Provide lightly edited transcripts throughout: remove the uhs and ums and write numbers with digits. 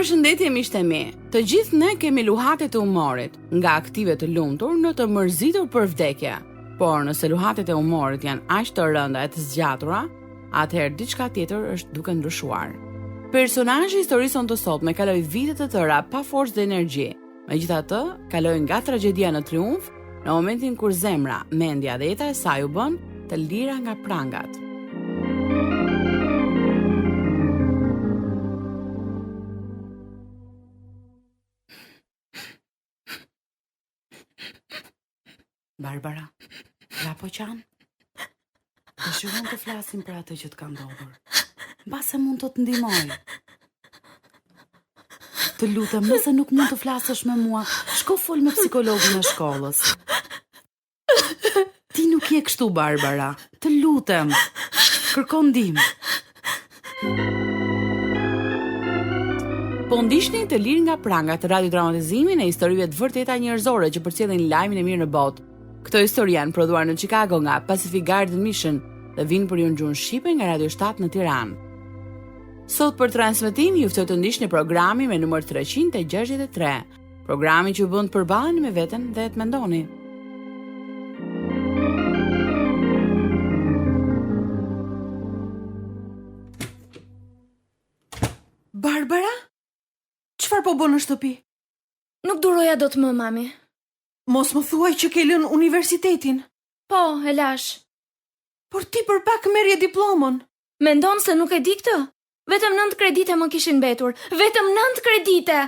Përshëndetje miqtë e mi. Të gjithë ne kemi luhate të humorit, nga aktive të lumtur në të mërzitur për vdekje. Por nëse luhatet e humorit janë aq të rënda e të zgjatura, atëherë diçka tjetër është duke ndryshuar. Personazhi i historisë sonë të sotme kaloi vite të tëra pa forcë dhe energji. Megjithatë, kaloi nga tragjedia në triumf në momentin kur zemra, mendja dhe jeta e saj u bën të lira nga prangat. Barbara, po qanë? Dëshiron të flasim për atë që të ka ndodhur. Mbase mund të ndihmoj. Të lutem, nëse nuk mund të flasësh me mua, shko fol me psikologun e shkollës. Ti nuk je kështu, Barbara. Të lutem. Kërko ndihmë. Po ndishni të lirë nga prangat radiodramatizimin e historive të vërteta njerëzore që përcjellin lajmin e mirë në botë. Këto histori janë prodhuar në Chicago nga Pacific Garden Mission dhe vinë për ju në gjuhën shqipe nga Radio 7 në Tiranë. Sot për transmetim ju ftoj të ndiqni programin me numër 363, programi që ju bën të përballeni me veten dhe të mendoni. Barbara? Çfarë po bën në shtëpi? Nuk duroja dot më, mami. Mos më thuaj që ke lënë universitetin. Po, e lash. Por ti për pak merrje diplomën. Mendon se nuk e di këtë? Vetëm 9 kredite më kishin mbetur. Vetëm 9 kredite!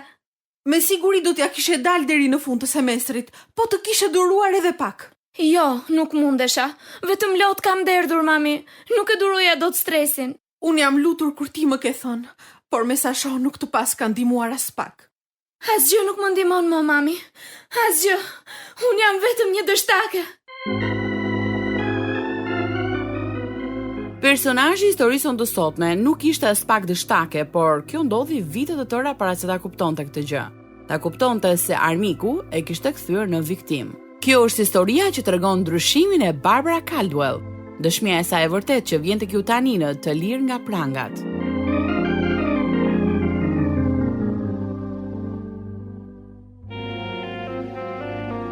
Me siguri do t'ja kishe dalë deri në fund të semestrit, po të kishe duruar edhe pak. Jo, nuk mundesha. Vetëm lot kam derdhur, mami. Nuk e duroja dot stresin. Unë jam lutur kur ti më ke thënë, por me sa shoh nuk të pas ka ndihmuar as pak. Asgjë nuk më ndihmon më, mami. Asgjë. Unë jam vetëm një dështake. Personazhi i historisë sonë të sotme nuk ishte as pak dështake, por kjo ndodhi vite të tëra para se ta kuptonte këtë gjë. Ta kuptonte se armiku e kishte kthyer në viktim. Kjo është historia që tregon ndryshimin e Barbara Caldwell, dëshmia e saj e vërtetë që vjen tek ju tani në Të lirë nga prangat.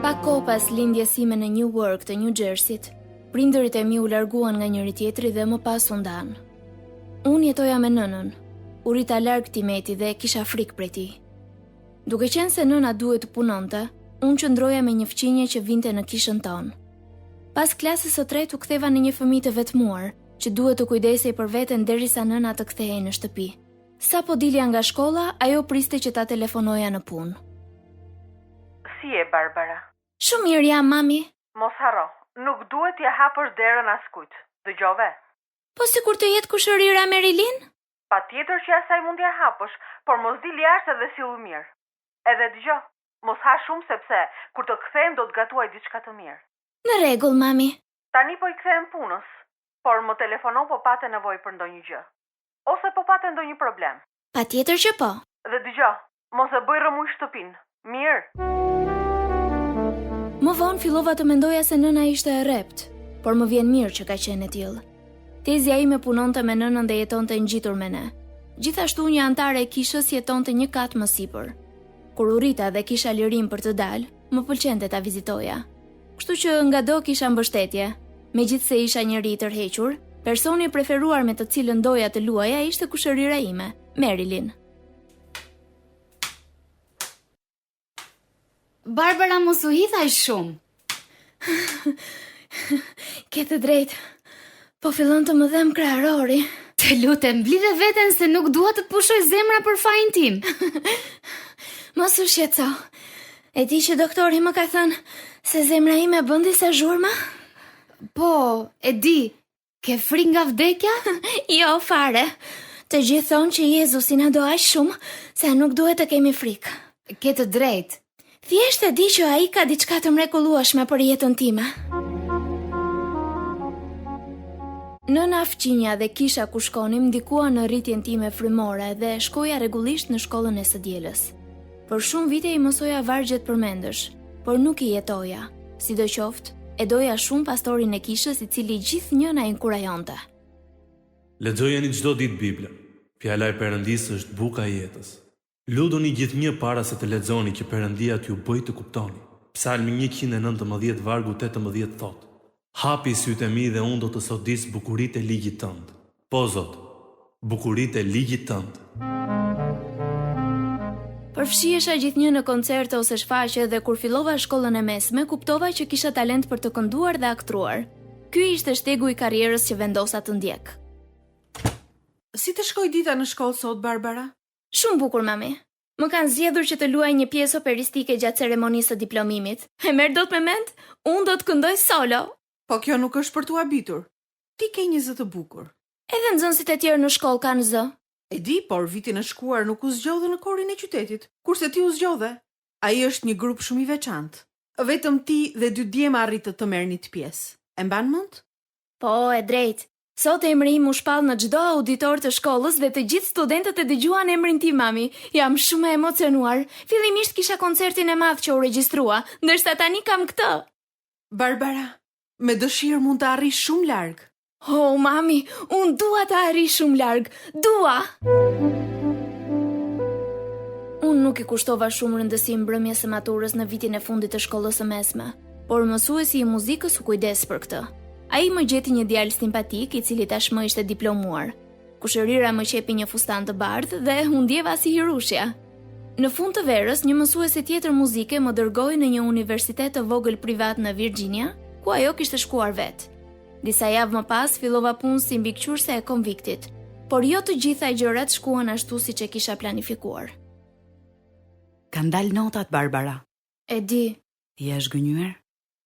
Pak kohë pas lindjes sime në Newark të New Jerseyt, prindërit e mi u larguan nga njëri tjetri dhe më pas u ndan. Unë jetoja me nënën, u rita larg Timeti dhe kisha frikë prej tij. Duke qenë se nëna duhet të punonte, unë qëndroja me një fqinje që vinte në kishën tonë. Pas klasës së tretë u ktheva në një fëmijë të vetmuar, që duhet të kujdesej për veten derisa nëna të kthehej në shtëpi. Sa po dilja nga shkolla, ajo priste që ta telefonoja në punë. Si e, Barbara? Shumë mirë jam, mami. Mos harro, nuk duhet t'ja hapësh derën askujt. Dëgjove? Po sikur të jetë kushërira Merilin? Patjetër që asaj mund t'ja hapësh, por mos dil jashtë edhe sillu mirë. Edhe dëgjo, mos ha shumë sepse kur të kthehem do të gatuaj diçka të mirë. Në rregull, mami. Tani po i kthehem punës, por më telefono po pate nevojë për ndonjë gjë. Ose po pate ndonjë problem. Patjetër që po. Dhe dëgjo, mos e bëj rëmuj shtëpinë. Mirë. Më vonë fillova të mendoja se nëna ishte e rrept, por më vjen mirë që ka qenë e tillë. Tezja ime punonte me nënën dhe jetonte ngjitur me ne. Gjithashtu një antare e kishës jetonte një kat më sipër. Kur u rita dhe kisha lirim për të dalë, më pëlqente ta vizitoja. Kështu që ngado kisha mbështetje. Megjithse isha njëri i tërhequr, personi i preferuar me të cilën doja të luaja ishte kushërira ime, Marilyn. Barbara mos u hidhaj shumë. Ke të drejtë. Po fillon të më dhem krahërori. Të lutem, blidhe veten se nuk dua të të pushoj zemra për fajin tim. Mos u shqetëso. E di që doktori më ka thënë se zemra ime bën disa zhurma? Po, e di. Ke frikë nga vdekja? Jo, fare. Të gjithë thonë që Jezusi na do aq shumë se nuk duhet të kemi frikë. Ke të drejtë. Thjesht e di që ai ka diçka të mrekullueshme për jetën time. Nëna fqinja dhe kisha ku shkonim ndikua në rritjen time frymore dhe shkoja rregullisht në shkollën e së dielës. Për shumë vite i mësoja vargjet përmendësh, por nuk i jetoja. Sidoqoftë, e doja shumë pastorin e kishës i cili gjithnjë na inkurajonte. Lexojeni çdo ditë Biblën. Fjala e Perëndisë është buka e jetës. Luduni gjithnjë para se të lexoni që Perëndia t'ju bëj të kuptoni. Psalmi 119 vargu 18 thot: Hapi sytë e mi dhe unë do të sodis bukuritë e ligjit tënd. Po Zot, bukuritë e ligjit tënd. Përfshihesha gjithnjë në koncerte ose shfaqje dhe kur fillova shkollën e mesme, kuptova që kisha talent për të kënduar dhe aktruar. Ky ishte shtegu i karrierës që vendosa të ndjek. Si të shkoj dita në shkollë sot, Barbara? Shumë bukur, mami. Më kanë zgjedhur që të luaj një pjesë operistike gjatë ceremonisë së diplomimit. E merr dot me mend? Unë do të këndoj solo. Po kjo nuk është për t'u habitur. Ti ke një zë të bukur. Edhe nxënësit e tjerë në shkollë kanë zë. E di, por vitin e shkuar nuk u zgjodhe në korin e qytetit, kurse ti u zgjodhe. Ai është një grup shumë i veçantë. Vetëm ti dhe 2 djema arritët të merrni të pjesë. E mban mend? Po, e drejt. Sot emri im u shpall në çdo auditor të shkollës dhe të gjithë studentët e dëgjuan emrin tim, mami. Jam shumë e emocionuar. Fillimisht kisha koncertin e madh që u regjistrua, ndërsa tani kam këtë. Barbara, me dëshirë mund të arrish shumë larg. Oh, mami, unë dua të arrij shumë larg. Dua! Unë nuk I kushtova shumë rëndësi mbrëmjes së maturës në vitin e fundit të shkollës së mesme, por mësuesi I muzikës u kujdes për këtë. Ai më gjeti një djalë simpatik I cili tashmë ishte diplomuar. Kushërira më qepi një fustan të bardhë dhe u ndjeva si hirushja. Në fund të verës, një mësuese tjetër muzike më dërgoi në një universitet të vogël privat në Virginia, ku ajo kishte shkuar vetë. Disa javë më pas fillova punë si mbikëqyrse e konviktit, por jo të gjitha gjërat shkuan ashtu siç e kisha planifikuar. Kan dalë notat, Barbara. E di, Je zgënjur?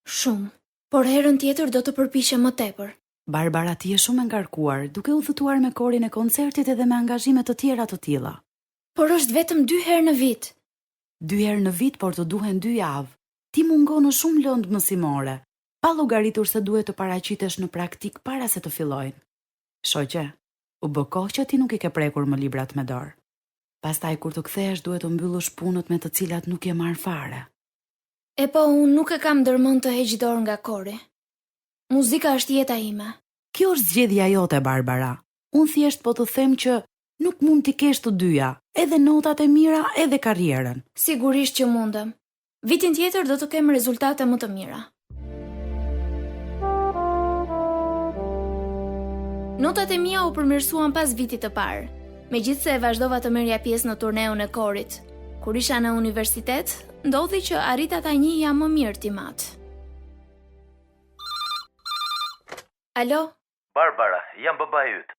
shumë, por herën tjetër do të përpiqem më tepër. Barbara, ti je shumë e ngarkuar, duke u dhëtuar me korin e koncertit edhe me angazhime të tjera të tilla. Por është vetëm 2 herë në vit. 2 herë në vit, por të duhen 2 javë. Ti mungon në shumë lëndë mësimore, pa llogaritur se duhet të paraqitesh në praktik para se të fillojnë. Shoqe, u bë kohë që ti nuk I ke prekur më librat me dorë. Pastaj kur të kthehesh duhet të mbyllësh punët me të cilat nuk je marr fare. E po, unë nuk e kam ndërmend të heq dorë nga kori. Muzika është jeta ime. Kjo është zgjedhja jote, Barbara. Unë thjesht po të them që nuk mund t'i kesh të dyja, edhe notat e mira, edhe karrierën. Sigurisht që mundem. Vitin tjetër do të kem rezultate më të mira. Notat e mia u përmirësuan pas vitit të parë, megjithse e vazhdova të merrja pjesë në turneun e korit. Kur isha në universitet, ndodhi që arrita ta njihja më mirë timat. Alo? Barbara, jam babai yt.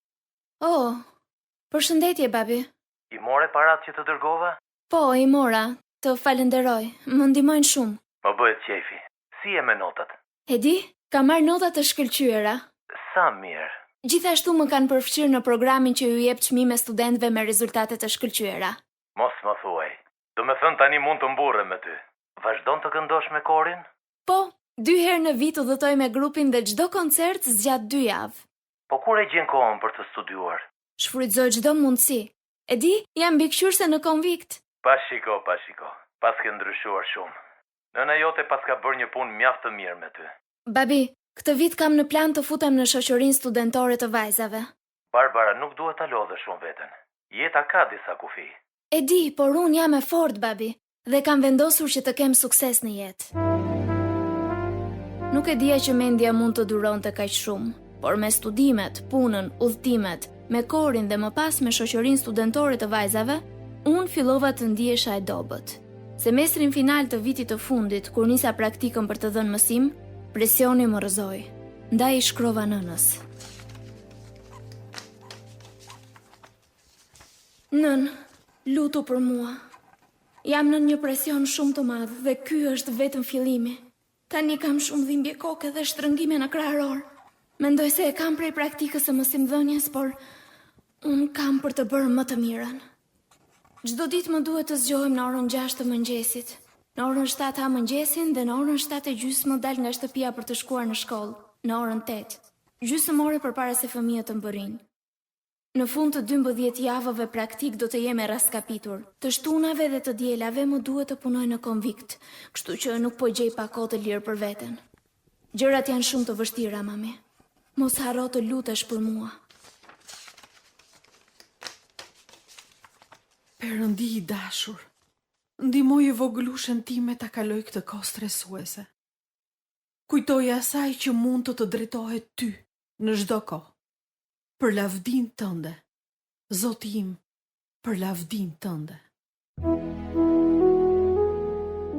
Oh, përshëndetje, babi. I more parat që të dërgova? Po, I mora, të falenderoj, më ndihmojnë shumë. Më bëhet qefi. Si e me notat? E di, kam marrë nota të shkëlqyera. Sa mirë. Gjithashtu më kanë përfshirë në programin që ju jep çmime studentëve me rezultate të shkëlqyera. Mos më thuaj. Do me thënë tani mund të mburrem me ty. Vazhdon të këndosh me korin? Po, 2 herë në vit udhëtoj me grupin dhe çdo koncert zgjat 2 javë. Po kur e gjen kohën për të studiuar? Shfrytëzoj çdo mundësi. E di, jam mbikëqyrse në konvikt. Pa shiko. Pas ke ndryshuar shumë. Nëna jote pas ka bërë një punë mjaft të mirë me ty. Babi, këtë vit kam në plan të futem në shoqërinë studentore të vajzave. Barbara, nuk duhet ta lodhe shumë veten. Jeta ka disa kufi. E di, por unë jam e fortë, babi, dhe kam vendosur që të kem sukses në jetë. Nuk e dija që mendja mund të duronte kaq shumë, por me studimet, punën, udhëtimet, me korin dhe më pas me shoqërinë studentore të vajzave, unë fillova të ndihesha e dobët. Semestrin final të vitit të fundit, kur nisa praktikën për të dhënë mësim, presioni më rrëzoi. Ndaj shkrova nënës. Nën, lutu për mua. Jam në një presion shumë të madh dhe ky është vetëm fillimi. Tani kam shumë dhimbje koke dhe shtrëngime në krahëror. Mendoj se e kam prej praktikës së mësimdhënies, por unë kam për të bërë më të mirën. Çdo ditë më duhet të zgjohem në orën 6 të mëngjesit. Në orën 7 ha mëngjesin dhe në orën 7:30 dal nga shtëpia për të shkuar në shkollë, në orën 8. Gjysmë ore përpara se fëmijët të mbërrinë. Në fund të 12 javëve praktik do të jem e raskapitur. Të shtunave dhe të dielave më duhet të punoj në konvikt, kështu që nuk po gjej pa kohë të lirë për veten. Gjërat janë shumë të vështira, mami. Mos harro të lutesh për mua. Perëndi i dashur, ndihmoje vogëlushën time ta kaloj këtë kohë stresuese. Kujtoje asaj që mund të drejtohet ty në çdo kohë. Për lavdin tënde, Zoti im, për lavdin tënde.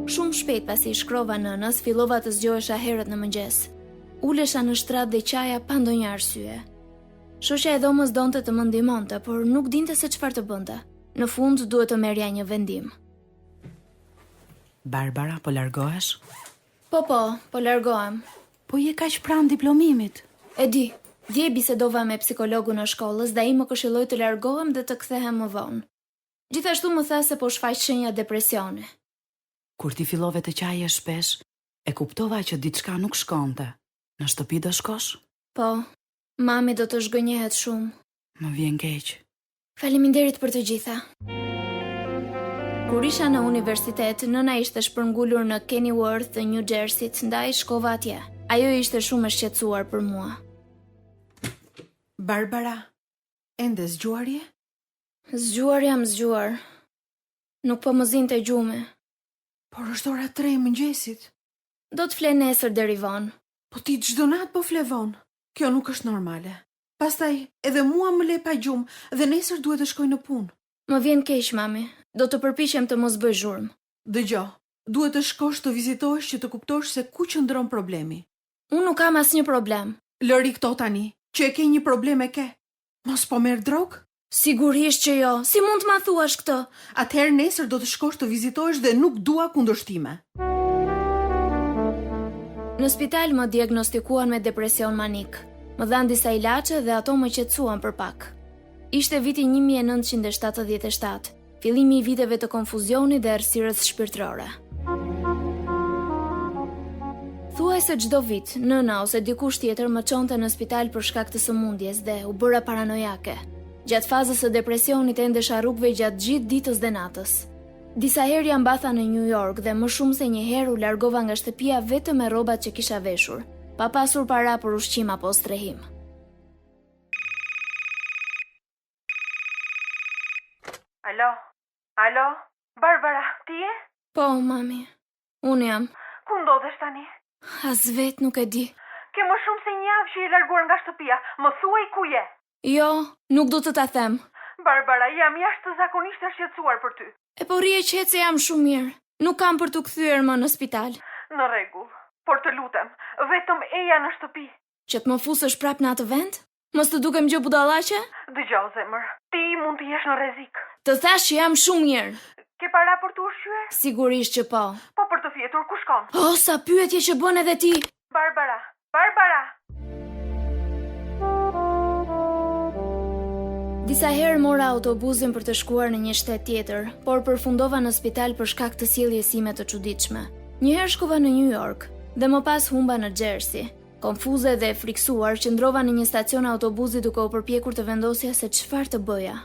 Shumë shpejt pasi i shkrova nënës, fillova të zgjohesha herët në mëngjes. Ulesha në shtrat dhe qaja pa ndonjë arsye. Shoqja e dhomës donte të më ndihmonte, por nuk dinte se çfarë të bënte. Në fund duhet të merrja një vendim. Barbara, po largohesh? Po largohem. Po je kaq pranë diplomimit. E di, dje bisedova me psikologun e shkollës dhe ai më këshilloi të largohem dhe të kthehem më vonë. Gjithashtu më tha se po shfaq shenja depresioni. Kur ti fillove të qaje shpesh, e kuptova që diçka nuk shkonte. Në shtëpi do shkosh? Po, mami do të zhgënjehet shumë. Më vjen keq. Faleminderit për të gjitha. Kur isha në universitet, nëna ishte shpërngulur në Kenilworth të New Jersey-t, ndaj shkova atje. Ajo ishte shumë e shqetësuar për mua. Barbara, ende zgjuarje? Zgjuar jam zgjuar. Nuk po më zinte gjumi. Por është ora 3 e mëngjesit. Do të fle nesër deri vonë. Po ti çdo natë po flevon. Kjo nuk është normale. Pastaj edhe mua më le pa gjumë dhe nesër duhet të shkoj në punë. Më vjen keq, mami. Do të përpiqem të mos bëj zhurmë. Dëgjoj, duhet të shkosh të vizitohesh që të kuptosh se ku qëndron problemi. Unë nuk kam asnjë problem. Lëri këto tani, që e ke një problem e ke. Mos po merr drogë? Sigurisht që jo. Si mund të ma thuash këtë? Atëherë nesër do të shkosh të vizitohesh dhe nuk dua kundërshtime. Në spital më diagnostikuan me depresion manik. Më dhanë disa ilaçe dhe ato më qetësuan për pak. Ishte viti 1977, fillimi i viteve të konfuzionit dhe errësirës shpirtërore. Thuaj se çdo vit, nëna ose dikush tjetër më çonte në spital për shkak të sëmundjes dhe u bëra paranojake. Gjatë fazës së depresionit endesha rrugëve gjatë gjithë ditës dhe natës. Disa herë jam mbatha në New York dhe më shumë se një herë u largova nga shtëpia vetëm me rrobat që kisha veshur, pa pasur para për ushqim apo strehim. Alo, Barbara, ti je? Po, mami, unë jam. Ku ndodhesh tani? As vet nuk e di. Ke më shumë se një javë që je larguar nga shtëpia, më thuaj ku je. Jo, nuk do të ta them. Barbara, jam jashtëzakonisht e shqetësuar për ty. E po rrie qetë se jam shumë mirë. Nuk kam për të kthyer më në spital. Në rregull, por të lutem, vetëm eja në shtëpi. Që të më fusësh prap në atë vend? Mos të dukem gjë budallaqe? Dëgjoj zemër, ti mund të jesh në rrezik. Të thash që jam shumë mirë. Ke para për të ushqyer? Sigurisht që po. Po për të fjetur ku shkon? Oh, sa pyetje që bën edhe ti. Barbara. Disa herë mora autobusin për të shkuar në një shtet tjetër, por përfundova në spital për shkak të sjelljes sime të çuditshme. Një herë shkova në New York dhe më pas humba në Jersey. Konfuze dhe friksuar, qëndrova në një stacion autobusi duke u përpjekur të vendosja se çfarë të bëja.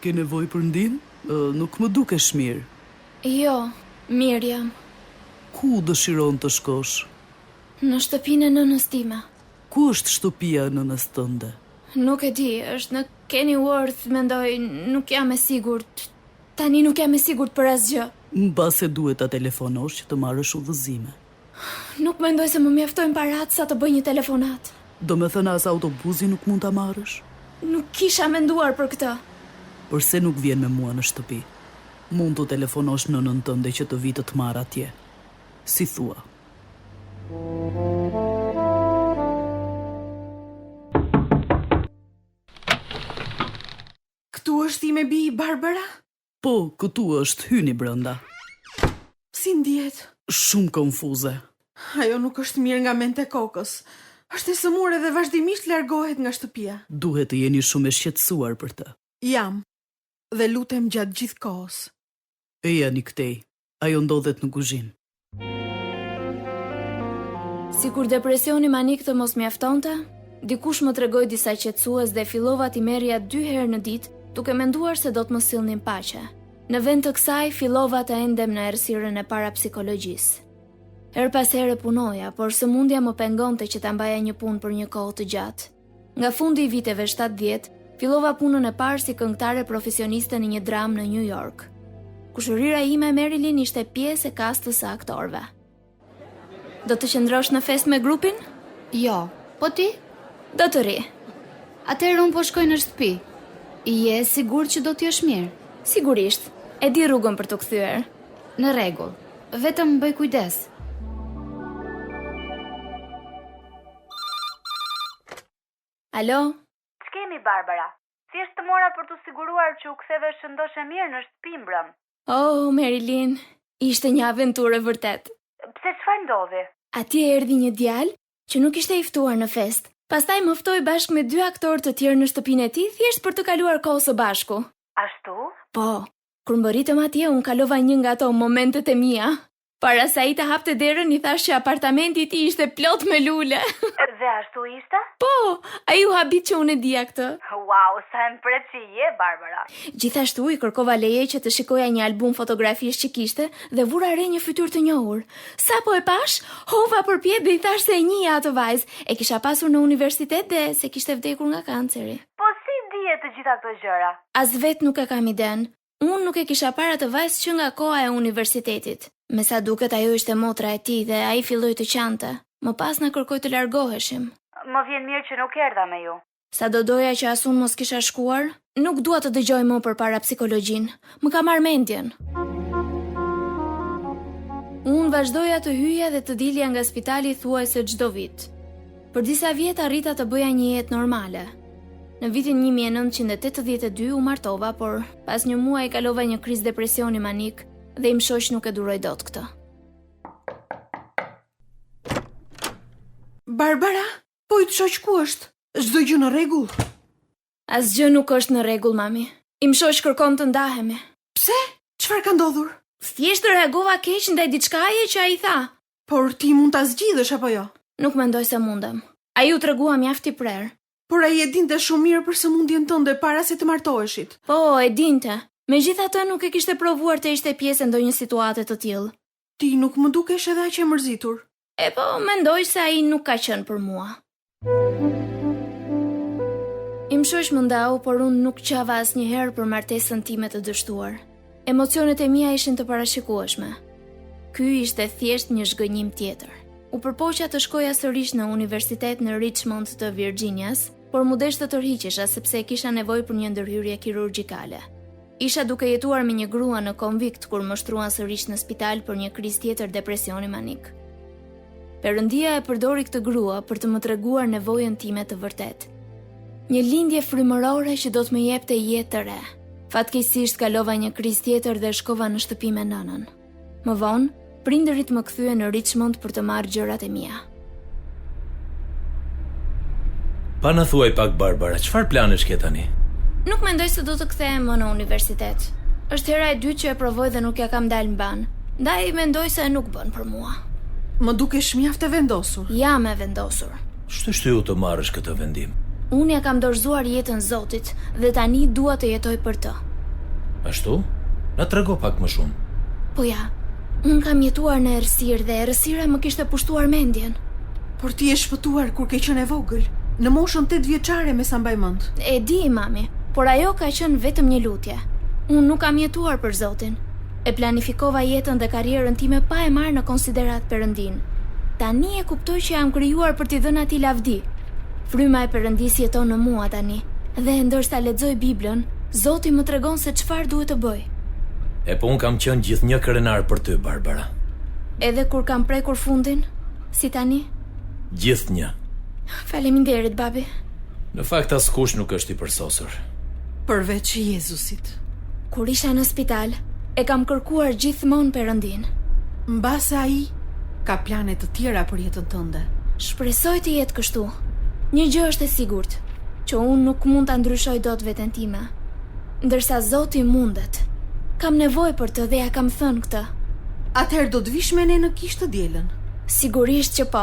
Ke nevojë për ndihmë? Nuk më dukesh mirë. Jo, mirë jam. Ku dëshiron të shkosh? Në shtëpinë e nënës time. Ku është shtëpia e nënës tënde? Nuk e di, është në Kenilworth, mendoj, nuk jam e sigurt. Tani nuk jam e sigurt për asgjë. Mbase duhet ta telefonosh që të marrësh udhëzime. Nuk mendoj se më mjaftojnë parat sa të bëj një telefonat. Do me thënë as autobusi nuk mund ta marrësh? Nuk kisha menduar për këtë. Përse nuk vjen me mua në shtëpi? Mund të telefonosh nënën tënde që të vi të marrë atje. Si thua? Këtu është ti me bi, Barbara? Po, këtu është, hyni brenda. Si ndjet? Shumë konfuze. Ajo nuk është mirë nga mente kokës. Është e sëmurë dhe vazhdimisht largohet nga shtëpia. Duhet të jeni shumë e shqetësuar për të. Jam. Dhe lutem gjatë gjithë kohës. E jani këtej. Ajo ndodhet në kuzhinë. Sikur depresioni manik të mos mjaftonte, dikush më tregoi disa qetësues dhe fillova t'i merrja 2 herë në ditë, duke menduar se do të më sillnin paqe. Në vend të kësaj fillova të endem në errësirën e parapsikologjisë. Her pas here punoja, por sëmundja më pengonte që ta mbaja një punë për një kohë të gjatë. Nga fundi i viteve 70, Fillova punën e parë si këngëtare profesioniste në një dramë në New York. Kushërira ime Marilyn ishte pjesë e kastës së aktorëve. Do të qëndrosh në fest me grupin? Jo, po ti? Do të ri. Atëherë unë po shkoj në shtëpi. Je sigurt që do t'jesh mirë? Sigurisht, e di rrugën për të kthyer. Në rregull. Vetëm bëj kujdes. Alo? Ç'kemi Barbara? Thjesht të mora për të siguruar që u ktheve shëndoshe mirë në shtëpi mbrëm. Oh, Marilyn, ishte një aventurë vërtet. Pse çfarë ndodhi? Atje erdhi një djalë që nuk ishte i ftuar në fest. Pastaj më ftoi bashkë me 2 aktorë të tjerë në shtëpinë e tij thjesht për të kaluar kohë së bashku. Ashtu? Po, kur mbërritëm atje unë kalova një nga ato momentet e mia. Para se ai të hapte derën i thash që apartamenti i tij ishte plot me lule. Dhe ashtu ishte? Po, ai u habit që unë e dija këtë. Wow, sa e mpret që je, Barbara. Gjithashtu i kërkova leje që të shikoja një album fotografish që kishte dhe vura re një fytyrë të njohur. Sa po e pash, hova përpjet dhe i thash se e njihja atë vajzë. E kisha pasur në universitet dhe se kishte vdekur nga kanceri. Po si dihet të gjitha këto gjëra? As vet nuk e kam iden. Unë nuk e kisha parë atë vajzë që nga koha e universitetit. Me sa duket ajo ishte motra e tij dhe ai filloi të qante. Më pas na kërkoi të largoheshim. Më vjen mirë që nuk erdha me ju. Sa do doja që as unë mos kisha shkuar, nuk dua të dëgjoj më përpara psikologjin. Më ka marrë mendjen. Unë vazhdoja të hyja dhe të dilja nga spitali thuajse çdo vit. Për disa vjet arrita të bëja një jetë normale. Në vitin 1982 u martova, por pas një muaji kalova një krizë depresioni manik dhe im shoq nuk e duroj dot këtë. Barbara, po i të shoq ku është? Çdo gjë në rregull? Asgjë nuk është në rregull, mami. Im shoq kërkon të ndahemi. Pse? Çfarë ka ndodhur? Thjesht reagova keq ndaj diçkaje që ai tha. Por ti mund ta zgjidhësh apo jo? Nuk mendoj se mundem. Ai u tregua mjaft i prerë. Por ai e dinte shumë mirë për sëmundjen tënde para se të martoheshit. Po, e dinte. Megjithatë nuk e kishte provuar të ishte pjesë e ndonjë situate të tillë. Ti nuk më dukesh edhe aq e mërzitur. E po, mendoj se ai nuk ka qenë për mua. Im shoq më ndau, por unë nuk qava asnjëherë për martesën time të dështuar. Emocionet e mia ishin të parashikueshme. Ky ishte thjesht një zhgënjim tjetër. U përpoqja të shkoja sërish në universitet në Richmond të Virginias, por mu desh të tërhiqesha sepse kisha nevojë për një ndërhyrje kirurgjikale. Isha duke jetuar me një grua në konvikt kur më shtruan sërish në spital për një krizë tjetër depresioni manik. Perëndia e përdori këtë grua për të më treguar nevojën time të vërtet. Një lindje frymërore që do të më jepte jetë të re. Fatkeqësisht kalova një krizë tjetër dhe shkova në shtëpi me nënën. Më vonë, prindërit më kthyen në Richmond për të marrë gjërat e mia. Pa na thuaj pak Barbara, çfarë planesh ke tani? Nuk mendoj se do të kthehem më në universitet. Është hera e dytë që e provoj dhe nuk ja kam dalë mban. Ndaj mendoj se nuk bën për mua. Më dukesh mjaft e vendosur. Jam e vendosur. Ç'të shtyu të marrësh këtë vendim? Unë ja kam dorëzuar jetën Zotit dhe tani dua të jetoj për të. Ashtu? Na trego pak më shumë. Po ja, unë kam jetuar në errësirë dhe errësira më kishte pushtuar mendjen. Por ti je shpëtuar kur ke qenë e vogël, në moshën 8 vjeçare me sa mbaj mend. E di, mami, por ajo ka qenë vetëm një lutje. Unë nuk kam jetuar për Zotin. E planifikova jetën dhe karrierën time pa e marrë në konsiderat Perëndin. Tani e kuptoj që jam krijuar për t'i dhënë atij lavdi. Fryma e Perëndis jeton në mua tani, dhe ndërsa lexoj Biblën, Zoti më tregon se çfarë duhet të bëj. E po unë kam qenë gjithnjë krenar për ty, Barbara. Edhe kur kam prekur fundin, si tani? Gjithnjë. Faleminderit, babi. Në fakt askush nuk është i përsosur. Përveç Jezusit. Kur isha në spital, e kam kërkuar gjithmonë Perëndin. Mbase ai ka plane të tjera për jetën tënde. Shpresoj të jetë kështu. Një gjë është e sigurt, që unë nuk mund ta ndryshoj dot veten time. Ndërsa Zoti mundet. Kam nevojë për të dhe ja kam thënë këtë. Atëherë do të vish me ne në kishë të dielën. Sigurisht që po.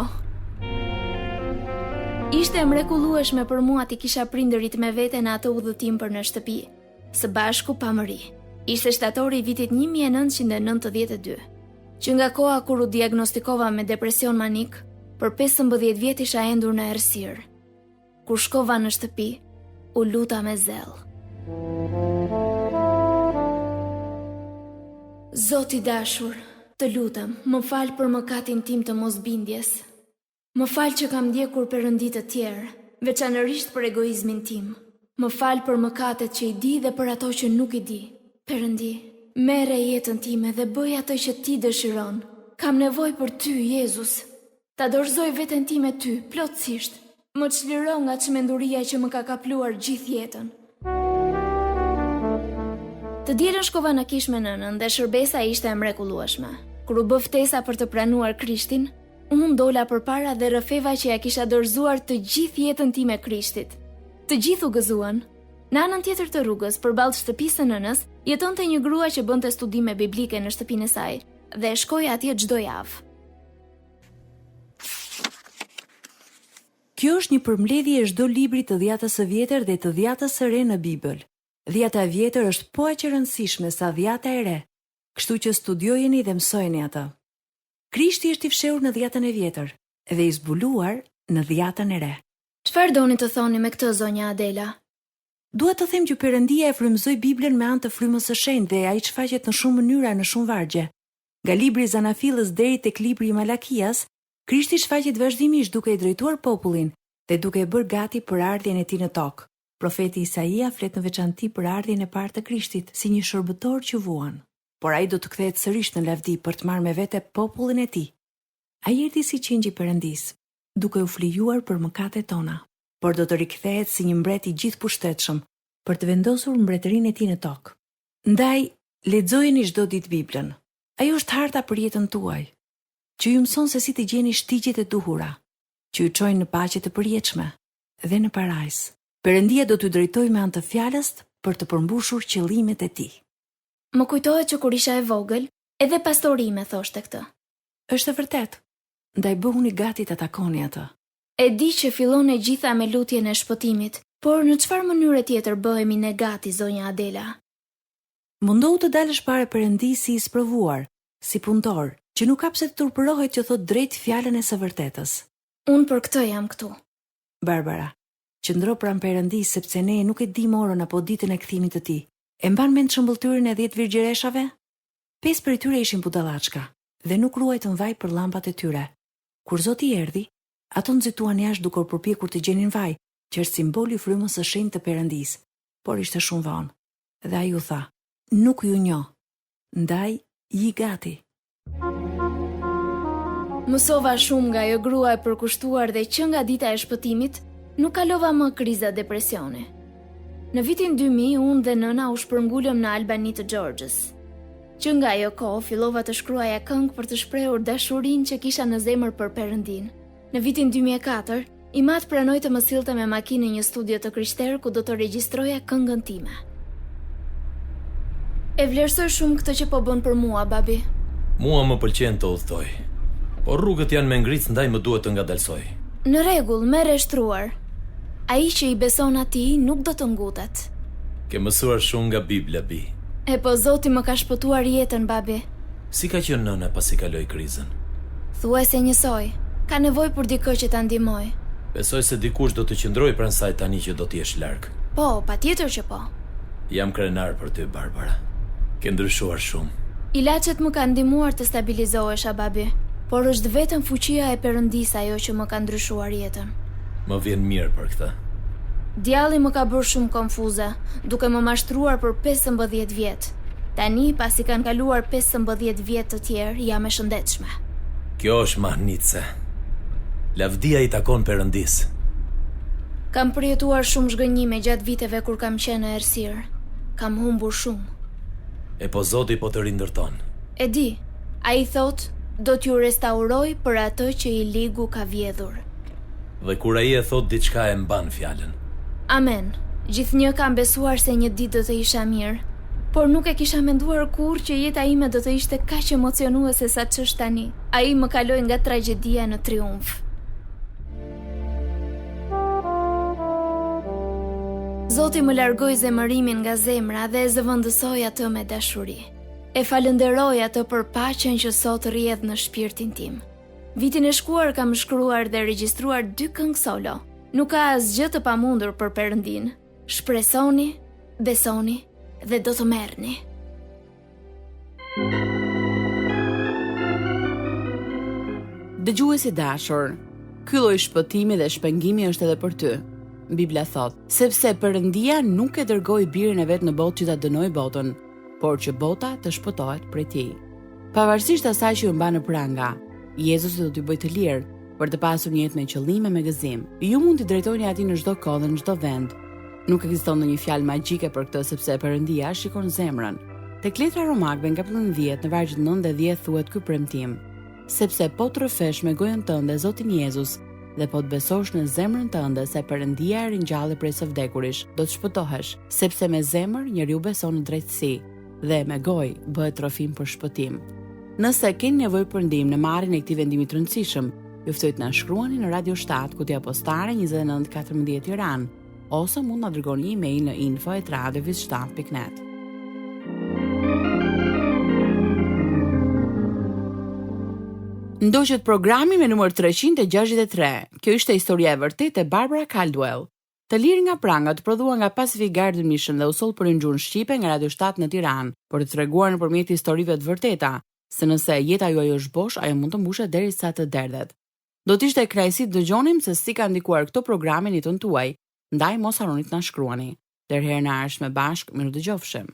Ishte mrekullueshme për mua t'i kisha prindërit me vete në atë udhëtim për në shtëpi. Së bashku pa mëri. Ishte shtatori i vitit 1992. Që nga koha kur u diagnostikova me depresion manik, për 15 vjet isha endur në errësirë. Kur shkova në shtëpi, u luta me zell. Zoti dashur, të lutem, më fal për mëkatin tim të mosbindjes. Më fal që kam ndjekur perëndi të tjerë, veçanërisht për egoizmin tim. Më fal për mëkatet që i di dhe për ato që nuk i di. Perëndi, merre jetën time dhe bëj atë që ti dëshiron. Kam nevojë për ty, Jezus. Ta dorëzoj veten time ty, plotësisht. Më çliro nga çmenduria që më ka kapluar gjithë jetën. Të dielën shkova në kish me nënën dhe shërbesa ishte e mrekullueshme. Kur u bë ftesa për të pranuar Krishtin, unë dola përpara dhe rrëfeva që ja kisha dorëzuar të gjithë jetën time Krishtit. Të gjithë u gëzuan. Në anën tjetër të rrugës, përballë shtëpisë së nënës, jetonte një grua që bënte studime biblike në shtëpinë e saj dhe shkoi atje çdo javë. Kjo është një përmbledhje e çdo libri të Dhjatës së Vjetër dhe të Dhjatës së Re në Bibël. Dhjata e Vjetër është po aq e rëndësishme sa Dhjata e Re, kështu që studiojeni dhe mësojeni atë. Krishti është i fshehur në Dhjatën e Vjetër dhe i zbuluar në Dhjatën e Re. Çfarë doni të thoni me këtë, zonja Adela? Dua të them që Perëndia e frymëzoi Biblën me anë të frymës së shenjtë dhe ai shfaqet në shumë mënyra në shumë vargje. Nga libri i Zanafillës deri tek libri i Malakias, Krishti shfaqet vazhdimisht duke i drejtuar popullin dhe duke e bërë gati për ardhjen e tij në tokë. Profeti Isaia flet në veçantë për ardhjen e parë të Krishtit si një shërbëtor që vuan. Por ai do të kthehet sërish në lavdi për të marrë me vete popullin e tij. Ai erdhi si qengji i Perëndis, duke u flijuar për mëkatet tona, por do të rikthehet si një mbret i gjithëpushtetshëm për të vendosur mbretërinë e tij në tokë. Ndaj, lexojeni çdo ditë Biblën. Ajo është harta për jetën tuaj, që ju mëson se si të gjeni shtigjet e duhura, që ju çojnë në paqe të përjetshme dhe në parajs. Perëndia do t'ju drejtojë me anë të fjalës për të përmbushur qëllimet e tij. Më kujtohet që kur isha e vogël, edhe pastori më thoshte këtë. Është e vërtet. Ndaj bëhuni gati të takoni atë. E di që fillon e gjitha me lutjen e shpëtimit, por në çfarë mënyre tjetër bëhemi ne gati, zonja Adela? Mundohu të dalësh para Perëndisë si i sprovuar, si punëtor, që nuk ka pse të turpërohet që thot drejt fjalën e së vërtetës. Unë për këtë jam këtu. Barbara, qëndro pranë Perëndisë sepse ne nuk e dim orën apo ditën e kthimit të tij. E mban mend shëmbulltyrën e 10 virgjëreshave? 5 prej tyre ishin budallachka dhe nuk ruajtën vaj për llampat e tyre. Kur Zoti erdhi, ato nxituan jashtë duke u përpjekur të gjenin vaj, që është simboli i frymës së shenjtë të Perëndisë, por ishte shumë vonë. Dhe ai u tha: "Nuk ju njoh. Ndaj, ji gati." Mësova shumë nga ajo grua e përkushtuar dhe që nga dita e shpëtimit nuk kalova më kriza depresioni. Në vitin 2000, unë dhe nëna u shpërngulëm në Albani të Georges. Që nga ajo kohë fillova të shkruaja këngë për të shprehur dashurinë që kisha në zemër për Perëndin. Në vitin 2004, Imat pranoi të më sillte me makinë në një studio të Krishterë ku do të regjistroja këngën time. E vlerësoj shumë këtë që po bën për mua, babi. Mua më pëlqen të udhtoj, por rrugët janë me ngric, ndaj më duhet të ngadalsoj. Në rregull, merr e shtruar. Ai që i beson atij nuk do të ngutet. Ke mësuar shumë nga Bibla, bi. E po Zoti më ka shpëtuar jetën, babi. Si ka qenë nëna pasi kaloi krizën? Thuajse njësoj. Ka nevojë për dikë që ta ndihmoj. Besoj se dikush do të qëndroj pranë saj tani që do të jesh larg. Po, patjetër që po. Jam krenar për ty, Barbara. Ke ndryshuar shumë. Ilaçet më kanë ndihmuar të stabilizohesha, babi, por është vetëm fuqia e Perëndisë ajo që më ka ndryshuar jetën. Më vjen mirë për këtë. Djalli më ka bërë shumë konfuze, duke më mashtruar për 15 vjet. Tani, pasi kanë kaluar 15 vjet të tjerë, jam e shëndetshme. Kjo është mahnitse. Lavdia i takon Perëndisë. Kam përjetuar shumë zhgënjime gjatë viteve kur kam qenë në errësirë. Kam humbur shumë. E po Zoti po të rindërton. E di, ai thot, do t'ju restauroj për atë që i ligu ka vjedhur. Dhe kur ai e thot diçka e mban fjalën. Amen. Gjithnjë kam besuar se një ditë do të isha mirë, por nuk e kisha menduar kurrë që jeta ime do të ishte kaq emocionuese sa ç'është tani. Ai më kaloi nga tragjedia në triumf. Zoti më largoi zemërimin nga zemra dhe e zëvendësoi atë me dashuri. E falenderoj atë për paqen që sot rrjedh në shpirtin tim. Vitin e shkuar kam shkruar dhe regjistruar 2 këngë solo. Nuk ka asgjë të pamundur për Perëndin. Shpresoni, besoni dhe do të merrni. Dëgjuesi dashur, ky lloj shpëtimi dhe shpengimi është edhe për ty. Bibla thot, sepse Perëndia nuk e dërgoi birin e vet në botë që ta dënojë botën, por që bota të shpëtohet prej tij. Pavarësisht asaj që ju mban në pranga, Jezusi do t'ju bëjë të lirë për të pasur një jetë me qëllim e me gëzim. Ju mund t'i drejtoni atij në çdo kohë dhe në çdo vend. Nuk ekziston ndonjë fjalë magjike për këtë sepse Perëndia shikon zemrën. Tek letra Romakëve nga kapitulli 10 në vargjet 9 dhe 10 thuhet ky premtim: sepse po të rrëfesh me gojën tënde Zotin Jezus dhe po të besosh në zemrën tënde se Perëndia e ringjalli prej së vdekurish, do të shpëtohesh, sepse me zemër njeriu beson në drejtësi dhe me gojë bëhet trofim për shpëtim. Nëse keni nevojë për ndihmë në marrjen e këtij vendimi të rëndësishëm, ju ftoj të na shkruani në Radio 7 kutija postare 2914 Tiranë, ose mund na dërgoni email në info@radioviz7.net. Ndoqët programi me numër 363. Kjo ishte historia e vërtetë e Barbara Caldwell. Të lirë nga prangat prodhua nga Pacific Garden Mission dhe u soll për një gjuhë shqipe nga Radio 7 në Tiranë, por të treguar nëpërmjet historive të vërteta, se nëse jeta juaj është bosh, ajo mund të mbushet derisa të derdhet. Do të ishte kënaqësi të dëgjonim se si ka ndikuar këto programe në jetën tuaj, ndaj mos harroni të na shkruani. Deri herë në ardhshme bashkë, miru dëgjofshim.